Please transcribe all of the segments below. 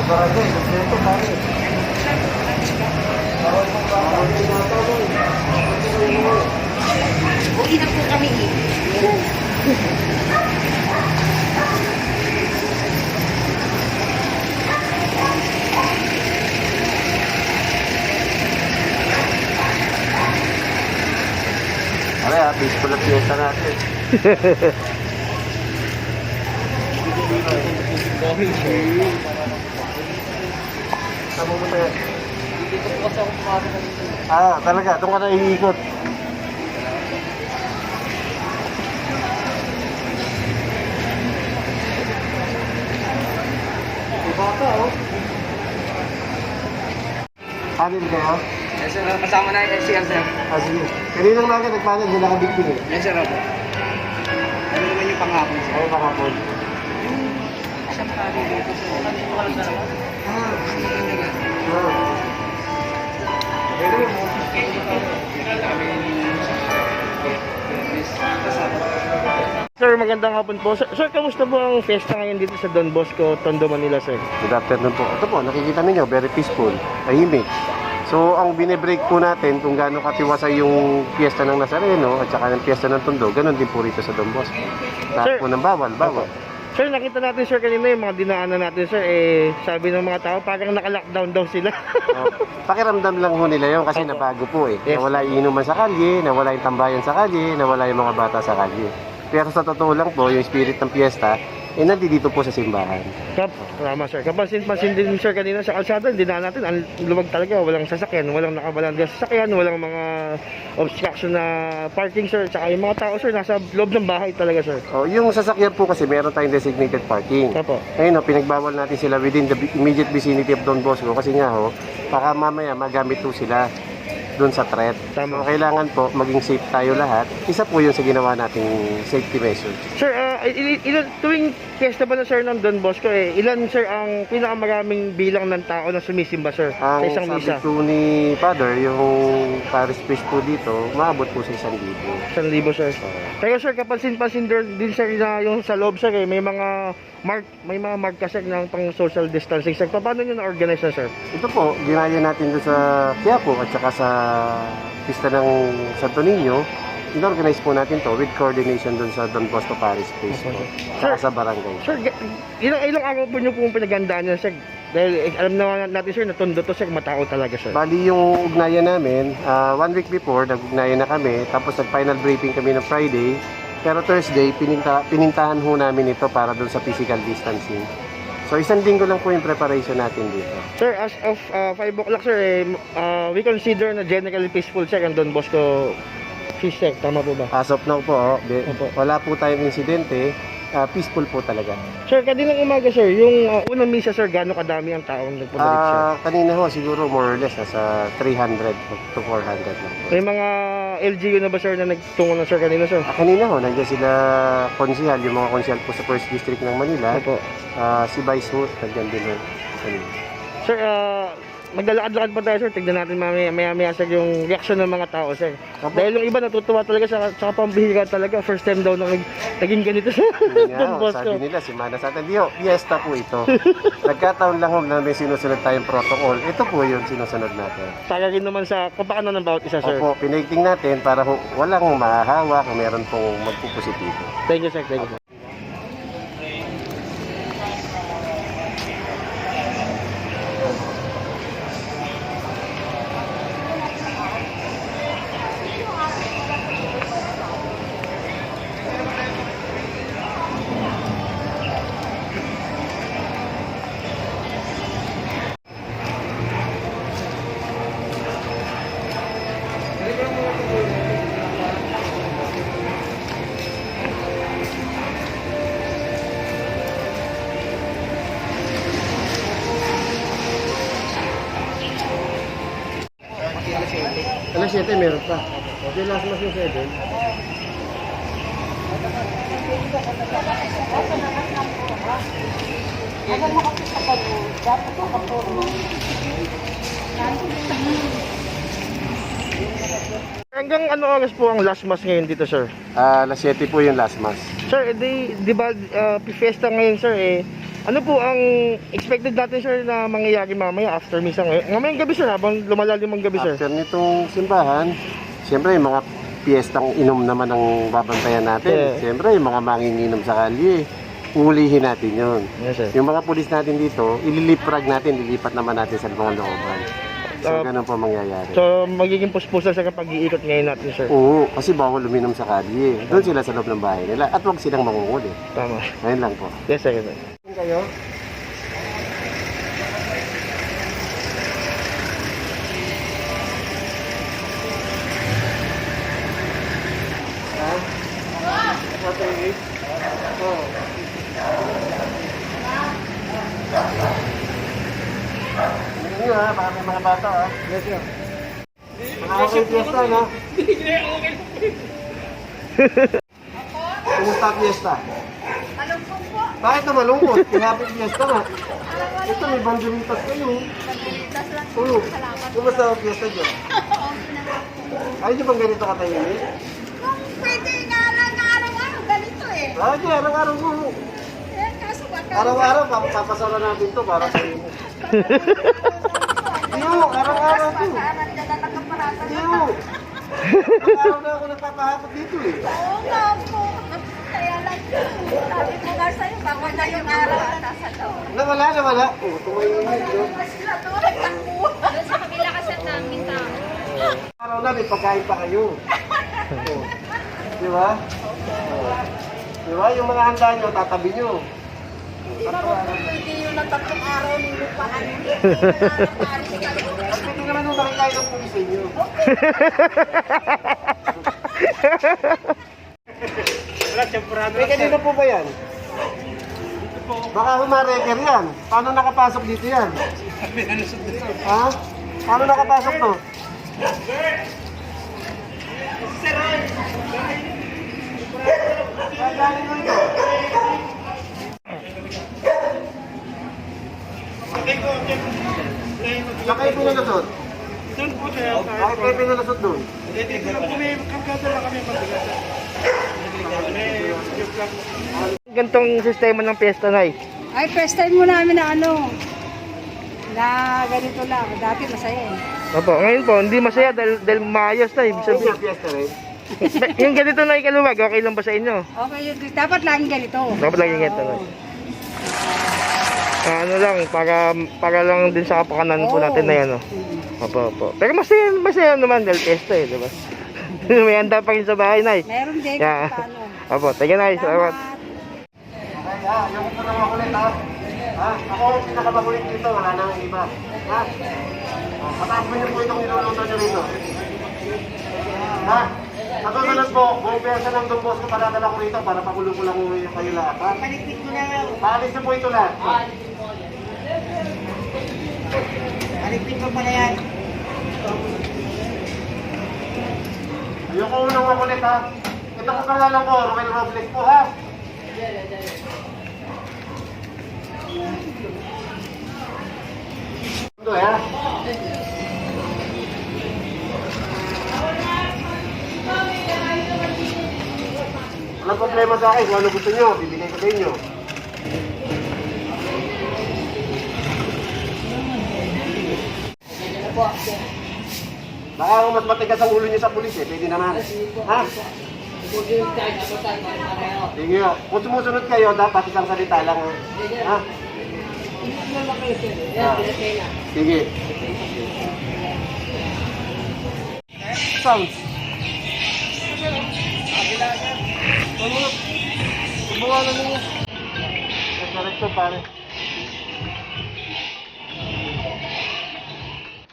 barangay, nagseto pare. Bawal mo ba? Bawal mo ba? Uwi na po kami eh. Pare, peaceful at fiesta natin. Saan mo tayo? Dito po kasi ako pumasok kanina. Ah, talaga? Doon ka na iikot. Bata, oh. Kanin kayo? Yes sir, kasama na yung SCR sir. Ah, sige. Kaninang naga nagpanag, hindi nakabigtin eh. Yes sir, opo. Ano naman yung panghapon sir? Oo, nakapon. Isang pari dito sir. Ah, ano nga? Ah. Pero, Sir, magandang hapon po. Sir, kamusta po ang fiesta ngayon dito sa Don Bosco, Tondo, Manila, sir? good afternoon po. Ito po, nakikita ninyo, very peaceful, tahimik. So, ang binibreak po natin kung gaano katiwasay yung piyesta ng Nazareno at saka ng piyesta ng Tondo, ganun din po rito sa Don Bosco. Lahat Sir, po ng bawal. Sir, nakita natin, sir, kanina yung mga dinaanan natin, sir, sabi ng mga tao, parang naka-lockdown daw sila. Pakiramdam lang ho nila yun kasi Opo. nabago po eh. Yes. Nawala yung inuman sa kalye, nawala yung tambayan sa kalye, nawala yung mga bata sa kalye. Pero sa totoo lang po, yung spirit ng piyesta, nandito po sa simbahan. Tama, sir. Kapansin-pansin din, sir, kanina sa kalsada, dinaan natin, ang luwag talaga, walang sasakyan, walang nakabalandang sasakyan, walang mga obstruction na parking, sir. Tsaka yung mga tao, sir, nasa loob ng bahay talaga, sir. O, yung sasakyan po kasi meron tayong designated parking. Opo. Ayun, pinagbawal natin sila within the immediate vicinity of Don Bosco kasi nga baka mamaya magamit po sila doon sa threat. Tama. So, kailangan po maging safe tayo lahat. Isa po yun sa ginawa nating safety measures. Sir, ilan tuwing fiesta ba na, sir, ng Don Bosco, ilan, sir, ang pinakamaraming bilang ng tao na sumisimba, sir, sa Ang isang sabi misa? po ni Father, yung parish priest po dito, maabot po sa 1,000. 1,000, sir. Pero, sir, kapansin-pansin din, sir, na yung sa loob, sir, may mga mark kasi ng pang social distancing, sir. Paano nyo na-organize na, sir? Ito po, ginaya natin doon sa Quiapo at saka sa pista ng Santo Niño. In-organize po natin to with coordination doon sa Don Bosco Parish Priest po. Saka sa barangay. Sir, ilang araw po nyo pong pinagandaan yan, sir? Dahil alam na natin, sir, na Tondo to, sir, matao talaga, sir. Bali yung ugnayan namin, 1 week before, nag-ugnayan na kami. Tapos nag-final briefing kami ng Friday. Pero Thursday, pinintahan ho namin ito para doon sa physical distancing. So, 1 linggo lang po yung preparation natin dito. Sir, as of 5 o'clock, sir, we consider na generally peaceful, sir, ang Don Bosco Feast, sir. Tama po ba? As of now po, Opo. wala po tayong insidente. Peaceful po talaga. Sir, kaninang umaga, sir, yung unang misa, sir, gano'ng kadami ang taong nagpunta dito, sir? Kanina ho, siguro more or less, nasa 300 to 400 lang po. May mga LGU na ba, sir, na nagtungo na, sir, kanina, sir? Kanina ho, nandiyan sila konsihal, yung mga konsihal po sa 1st District ng Manila. Opo. Si Vice ho, nandiyan din ho. Kanina. Sir, maglalakad-lakad pa tayo, sir. Tignan natin maya-maya, sir, yung reaksyon ng mga tao, sir. Opo. Dahil yung iba natutuwa talaga sa pambihira talaga. First time daw nung naging ganito, sir. Yun nga, Don ho, Bosco. sabi nila, Semana Santa. Di ho, fiesta po ito. Nagkataon lang ho na may sinusunod tayong protocol. Ito po yung sinusunod natin. Para rin naman sa kapakanan ng bawat isa, sir. Opo, pinaiting natin para ho, walang mahahawa kung meron pong magpupositibo. Thank you, sir. Thank you, sir. Alas 7, meron pa. Okay, last mas yung 7. Hanggang ano oras po ang last mass ngayon dito, sir? Alas 7 po yung last mass. Sir, di ba fiesta ngayon, sir, Ano po ang expected natin sir na mangyayari mamaya after misa ngayon? Mamayang gabi sir, habang lumalalim ang gabi sir. After nitong simbahan, siyempre yung mga piyestang inom naman ang babantayan natin. Yeah. Siyempre yung mga manginginom sa kalye, ulihin natin yun. Yes sir. Yung mga pulis natin dito, ililiprag natin, lilipat naman natin sa mga looban. So, ganun po mangyayari. So magiging puspusan sa kapag iikot ngayon natin sir. Oo, kasi bawal uminom sa kalye. Doon sila sa loob ng bahay nila. At huwag silang mangunguli. Tama. Ngayon lang po. Yes sir. Yes, sir. Kayo? Hindi ha, baka may mga bata ha. Yes, sir. Mga okay fiesta, no? Kumusta ang fiesta? Malungkot po. Bakit na malungkot? Kinapit fiesta na. Ito, may banderitas kayo. Pagbilitas lang. Oo. Salamat. Kumusta ang fiesta dyan? Okay naman po. Ayaw nyo bang ganito katahimik? Kung pwede nga lang araw-araw, ganito eh. Lagi, araw-araw mo. Eh, kaso baka... Araw-araw, papasara natin to para sa iyo. Iyo, araw-araw to. Pagkaanan ka na nakaparata na. Iyo. Araw na ako nagpapahapot dito eh. Oo nga po. Kaya lang, sabi ko nga sa'yo, baka na yung araw at nasa loob. Nawala. Oh, tumayin yun. Mas sila to, nagtakbo. Doon sa kabila kasi namin tao. Araw na, may pagkain pa kayo. Oh. Di ba? Oh. Di ba? Yung mga handa nyo, tatabi nyo. Hindi ba po pwede yung natatlong araw ninyo pa ano? At pwede naman nung nakikain ng pulis sa inyo. May kanina po ba yan? Baka humareker yan. Paano nakapasok dito yan? Ha? Paano nakapasok to? Galing mo ito. Saan kayo pinalusot? Doon po siya. Bakit kayo pinalusot doon? Dito lang po may kargada lang kami magbigat. Gantong sistema ng piyesta na Ay, first time mo namin na ano, na ganito lang. Dati masaya eh. Opo, ngayon po, hindi masaya dahil maayos na. Ibig Sabi sabihin, niya, fiesta rin. yung ganito na ikaluwag, okay lang ba sa inyo? Okay, dapat laging ganito. Dapat laging ganito na. Ano lang, para lang din sa kapakanan po natin na yan. Oh. Opo. Pero masaya naman dahil piyesta eh, di ba? May handa pa rin sa bahay, Nay. Meron din Yeah. paano. Opo, thank you, Nay. Salamat. Okay, yung ito na makulit ha. Ako ang pinakabakulit dito, wala nang iba. Ha? Pataas mo niyo po itong niluluto niyo rito. Ha? Sa susunod po, buong piyesa ng Don Bosco, padadala ko rito para pakulo ko lang uwi kayo lahat. Ha? Paligpit ko na lang. Paalis niyo po ito lahat. Paligpit ko pala yan. Ayoko unang makulit ha. Ito po pangalan ko, Ruel Robles po ha. Ito ha. Walang problema sa akin, kung ano gusto nyo, bibigay ko sa inyo. Baka mas matigas ang ulo nyo sa pulis eh, pwede naman. Ha? Sige, kung sumusunod kayo, dapat isang salita lang. Ha? Sige. Sounds. Subukan na niyo. Direkto pare.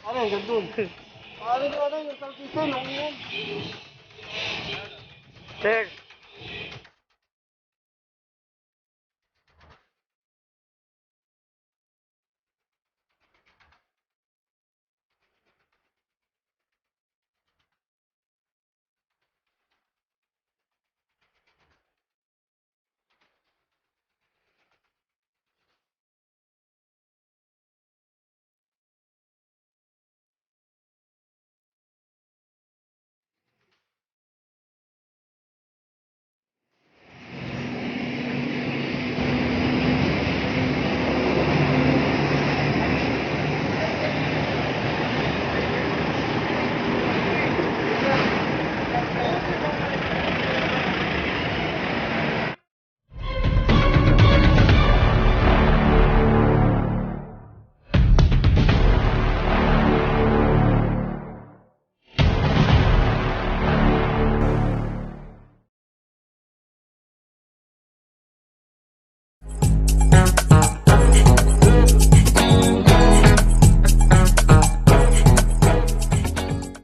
Pare, hanggang dun. Pare, yung saltito, nung yun. Sir,